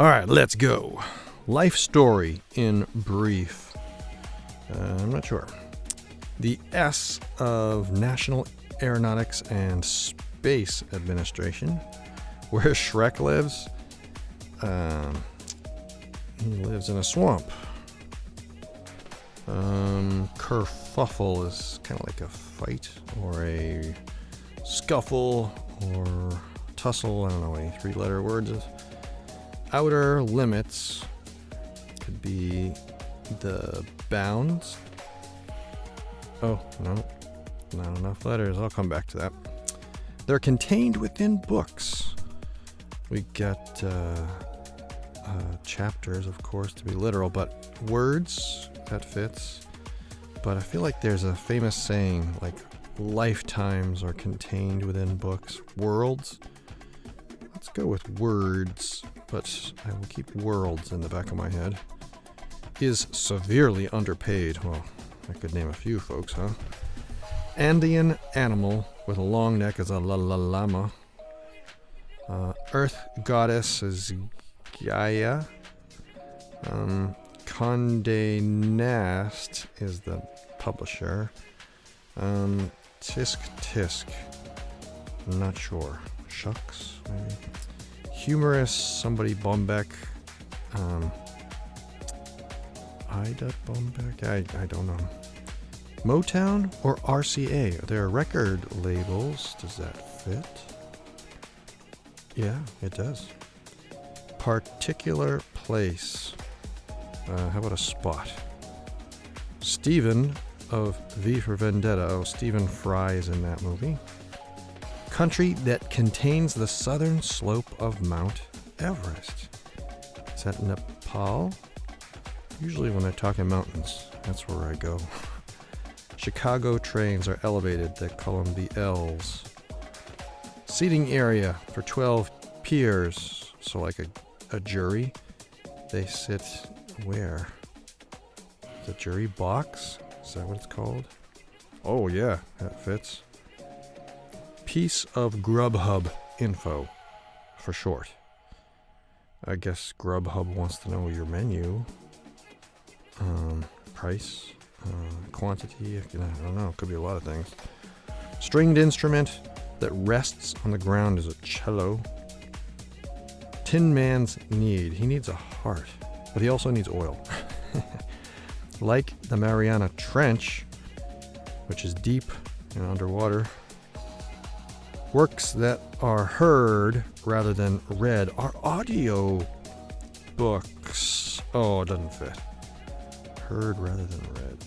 All right, let's go. Life story in brief. I'm not sure. The S of National Aeronautics and Space Administration, where Shrek lives. He lives in a swamp. Kerfuffle is kind of like a fight or a scuffle or tussle. I don't know any three-letter words. Outer limits could be the bounds. Oh, no. Not enough letters. I'll come back to that. They're contained within books. We got chapters, of course, to be literal, but words, that fits. But I feel like there's a famous saying, like, lifetimes are contained within books. Worlds? Let's go with words, but I will keep worlds in the back of my head. Is severely underpaid. Well, I could name a few folks, huh? Andean animal with a long neck is a llama. Earth goddess is Gaia. Condé Nast is the publisher. Tisk. Not sure. Shucks, maybe. Humorous, somebody Bombeck. Ida Bombeck? I don't know. Motown or RCA? They're record labels. Does that fit? Yeah, it does. Particular place. How about a spot? Stephen of V for Vendetta. Oh, Stephen Fry is in that movie. Country that contains the southern slope of Mount Everest. Is that Nepal? Usually when I talk in mountains, that's where I go. Chicago trains are elevated. They call them the L's. Seating area for 12 peers. So like a jury. They sit where? The jury box? Is that what it's called? Oh yeah, that fits. Piece of Grubhub info, for short. I guess Grubhub wants to know your menu. Price, quantity, I don't know, could be a lot of things. Stringed instrument that rests on the ground is a cello. Tin Man's need. He needs a heart, but he also needs oil. Like the Mariana Trench, which is deep and underwater. Works that are heard rather than read are audio books. Oh, it doesn't fit. Heard rather than read.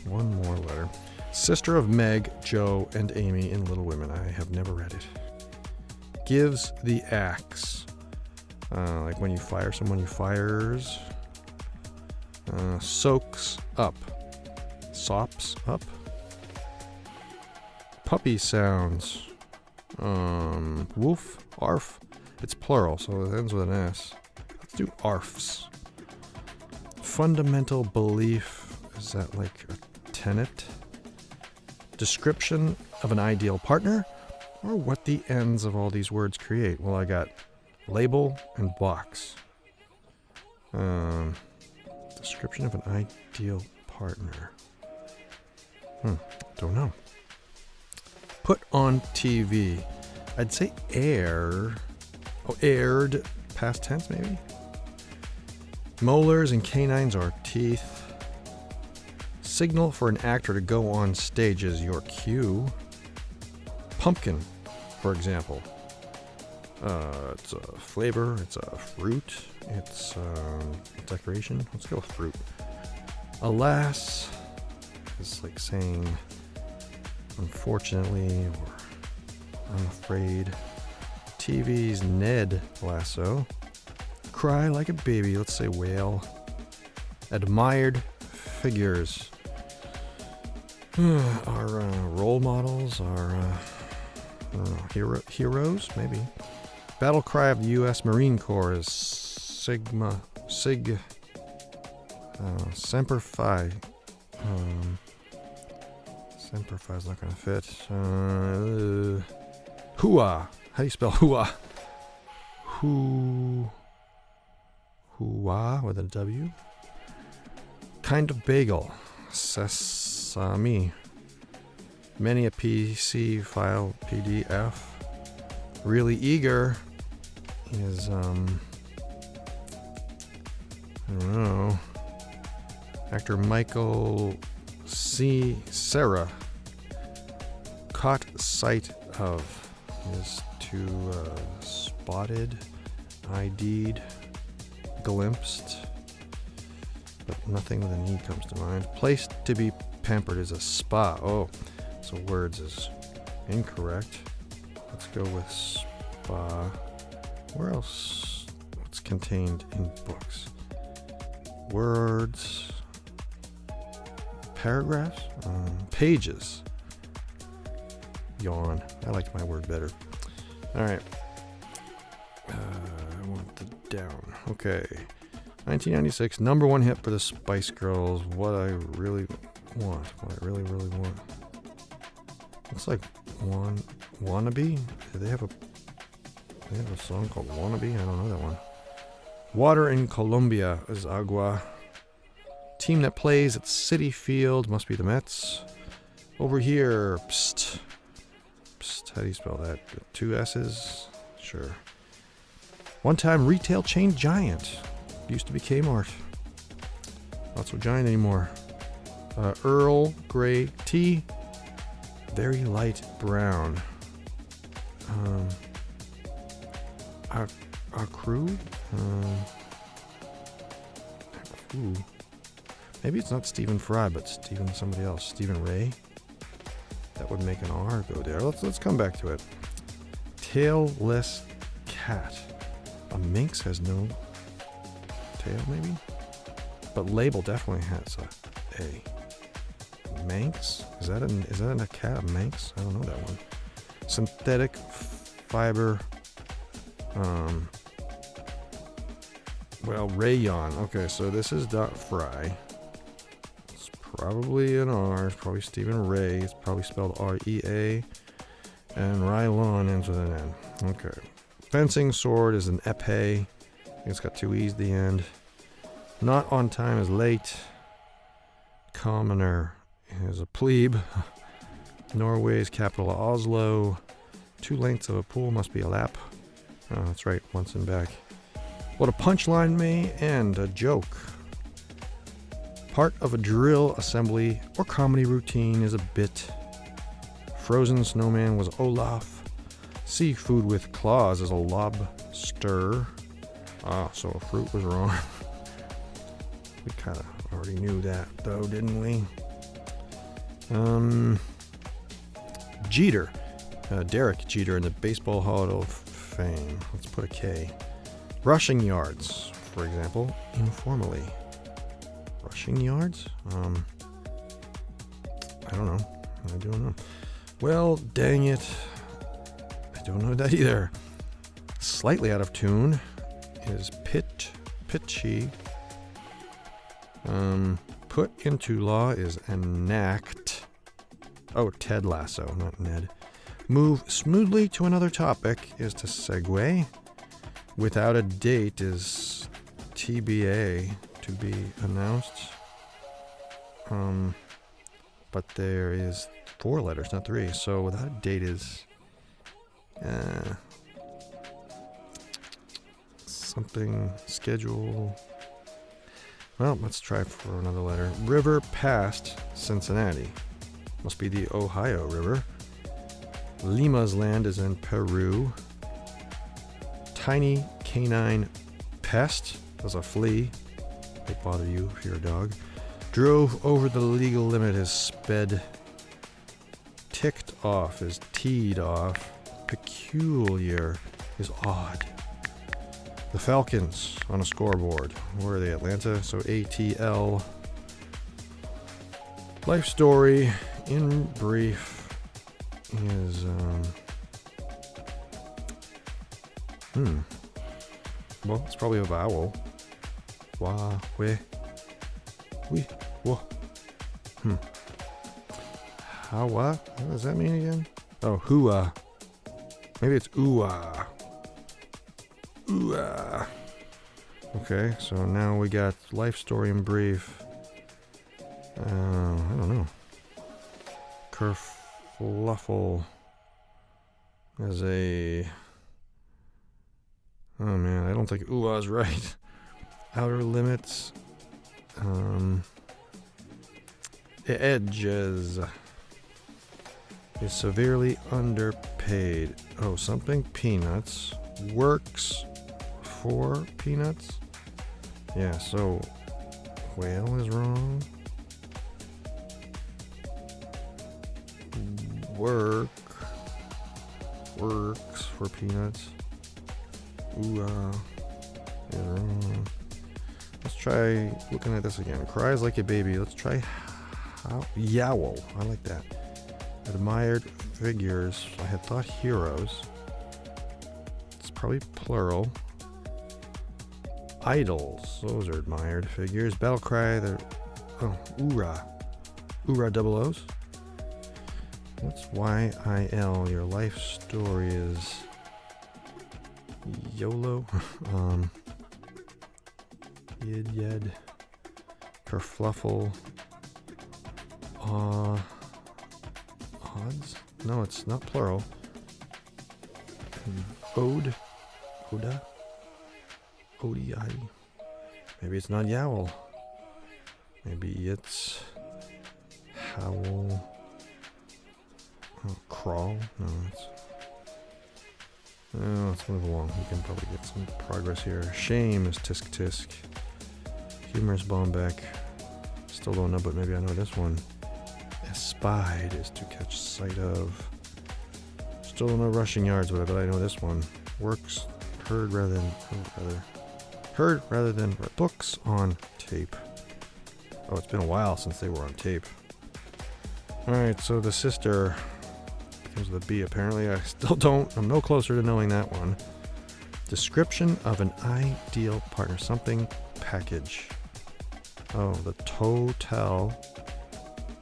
One more letter. Sister of Meg, Joe, and Amy in Little Women. I have never read it. Gives the axe. Like when you fire someone, you fires. Soaks up. Sops up. Puppy sounds. Woof. Arf. It's plural, so it ends with an S. Let's do arfs. Fundamental belief. Is that like a tenet? Description of an ideal partner, or what the ends of all these words create. Well, I got label and box. Description of an ideal partner. Don't know. Put on TV. I'd say air. Oh, aired. Past tense, maybe? Molars and canines are teeth. Signal for an actor to go on stage is your cue. Pumpkin, for example. It's a flavor, it's a fruit, it's a decoration. Let's go with fruit. Alas is like saying unfortunately or I'm afraid. TV's Ned Lasso. Cry like a baby, let's say whale. Admired figures. Our role models are heroes, maybe. Battle cry of the U.S. Marine Corps is Semper Fi. Semper Fi is not going to fit. Hooah! How do you spell hua? Hua with a W. Kind of bagel. Sesame. Many a PC file PDF. Really eager is I don't know. Actor Michael C. Sarah. Caught sight of is to spotted, ID'd, glimpsed, but nothing with an E comes to mind. Place to be pampered is a spa. Oh, so words is incorrect. Let's go with spa. Where else? What's contained in books? Words. Paragraphs? Pages. Yawn. I liked my word better. Alright. I want the down. Okay. 1996, #1 hit for the Spice Girls. What I really want. What I really, really want. Looks like Wannabe? Do they have a song called Wannabe? I don't know that one. Water in Colombia is agua. Team that plays at Citi Field must be the Mets. Over here, psst. Psst, how do you spell that? 2 S's? Sure. One-time retail chain giant. Used to be Kmart. Not so giant anymore. Earl Grey tea. Very light brown. Crew? Ooh. Maybe it's not Stephen Fry, but Stephen somebody else. Stephen Ray? That would make an R go there. Let's come back to it. Tailless cat. A minx has no tail, maybe? But label definitely has a A. Manx? Is that a cat? A manx? I don't know that one. Synthetic fiber. Well, rayon. Okay, so this is .fry. It's probably an R. It's probably Stephen Ray. It's probably spelled R-E-A. And Rylon ends with an N. Okay. Fencing sword is an epee. It's got 2 E's at the end. Not on time is late. Commoner is a plebe. Norway's capital Oslo. 2 lengths of a pool must be a lap. Oh, that's right. Once and back. What a punchline may end a joke. Part of a drill assembly or comedy routine is a bit. Frozen snowman was Olaf. Seafood with claws is a lobster. Ah, so a fruit was wrong. We kind of already knew that, though, didn't we? Jeter. Derek Jeter in the Baseball Hall of Fame. Let's put a K. Rushing yards, for example, informally. Rushing yards? I don't know. I don't know. Well, dang it. I don't know that either. Slightly out of tune is pitchy. Put into law is enact. Oh, Ted Lasso, not Ned. Move smoothly to another topic is to segue. Without a date is TBA, to be announced. But there is 4 letters, not 3. So without a date is something schedule. Well, let's try for another letter. River past Cincinnati. Must be the Ohio River. Lima's land is in Peru. Tiny canine pest was a flea. They bother you if you're a dog. Drove over the legal limit is sped. Ticked off is teed off. Peculiar is odd. The Falcons on a scoreboard. Where are they? Atlanta. So ATL. Life story in brief is well, it's probably a vowel. Wa, we, wo. How, what? What does that mean again? Oh, hua. Maybe it's ooh-ah. Ooh-ah. Okay, so now we got life story in brief. I don't know. Kerfluffle as a... Oh man, I don't think ooh-ah's right. Outer limits. Edges. Is severely underpaid. Oh, something peanuts. Works for peanuts? Yeah, so whale is wrong. Works for peanuts. Ooh, is wrong. Let's try looking at this again. Cries like a baby. Let's try yowl. I like that. Admired figures. I had thought heroes. It's probably plural. Idols. Those are admired figures. Battle cry. They're... Oh, oorah. Oorah double O's. What's YIL? Your life story is... YOLO. Yed. Kerfluffle. Odds? No, it's not plural. Oda? ODI? Maybe it's not yowl. Maybe it's howl. Oh, crawl? No, let's move along. We can probably get some progress here. Shame is tisk tisk. Humorous Bombeck. Still don't know, but maybe I know this one. Espied is to catch sight of. Still don't know rushing yards, but I know this one. Works heard rather than books on tape. Oh, it's been a while since they were on tape. Alright, so the sister becomes the B apparently. I still don't. I'm no closer to knowing that one. Description of an ideal partner. Something package. Oh, the total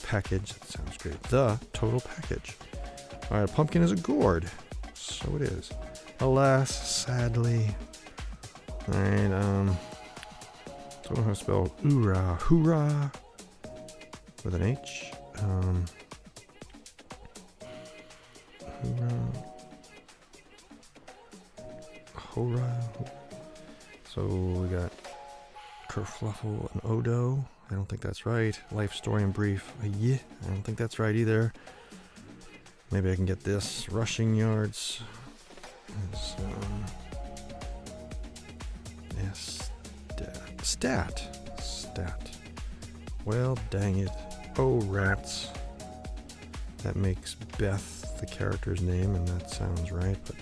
package. That sounds great. The total package. Alright, a pumpkin is a gourd. So it is. Alas, sadly. Alright, don't know how to spell oorah. Hoorah. With an H. Hoorah. So we got Kerfluffle and Odo. I don't think that's right. Life story in brief. Yeah, I don't think that's right either. Maybe I can get this. Rushing yards. Stat. Well, dang it. Oh, rats. That makes Beth the character's name, and that sounds right, but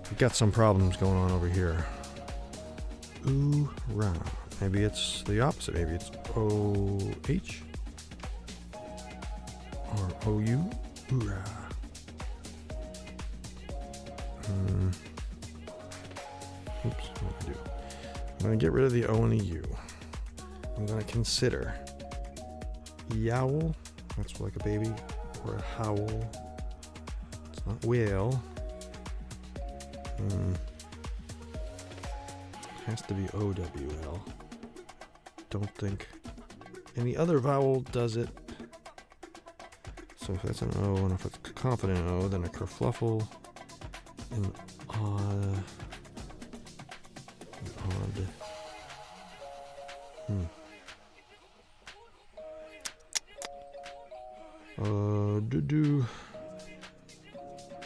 we've got some problems going on over here. Ooh-rah. Maybe it's the opposite. Maybe it's O-H? Or O-U? Oorah. Oops, what do I do? I'm going to get rid of the O and the U. I'm going to consider yowl. That's like a baby. Or a howl. It's not whale. Has to be O-W-L. Don't think any other vowel does it. So if that's an O, and if it's a confident O, then a kerfluffle, an odd. Do.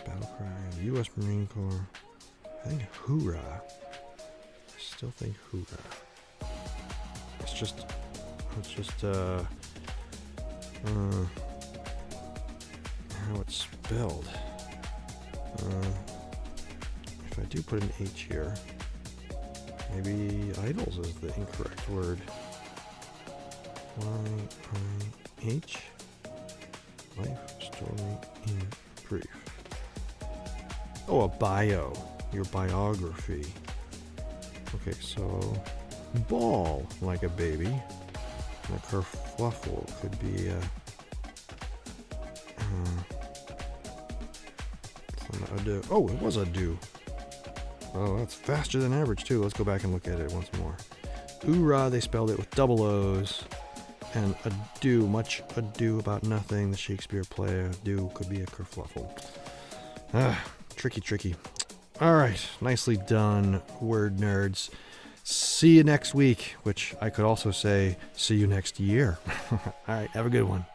Battle cry, U.S. Marine Corps. I think hoorah. I still think hoorah. It's just how it's spelled. If I do put an H here, maybe idols is the incorrect word. Y-I-H. Life story in brief. Oh, a bio. Your biography. Okay, so ball like a baby. And a kerfluffle could be Ado. Oh, it was ado. Oh, that's faster than average, too. Let's go back and look at it once more. Oorah, they spelled it with double O's. And ado, much ado about nothing. The Shakespeare play. Ado could be a kerfluffle. Tricky. All right, nicely done, word nerds. See you next week, which I could also say, see you next year. All right, have a good one.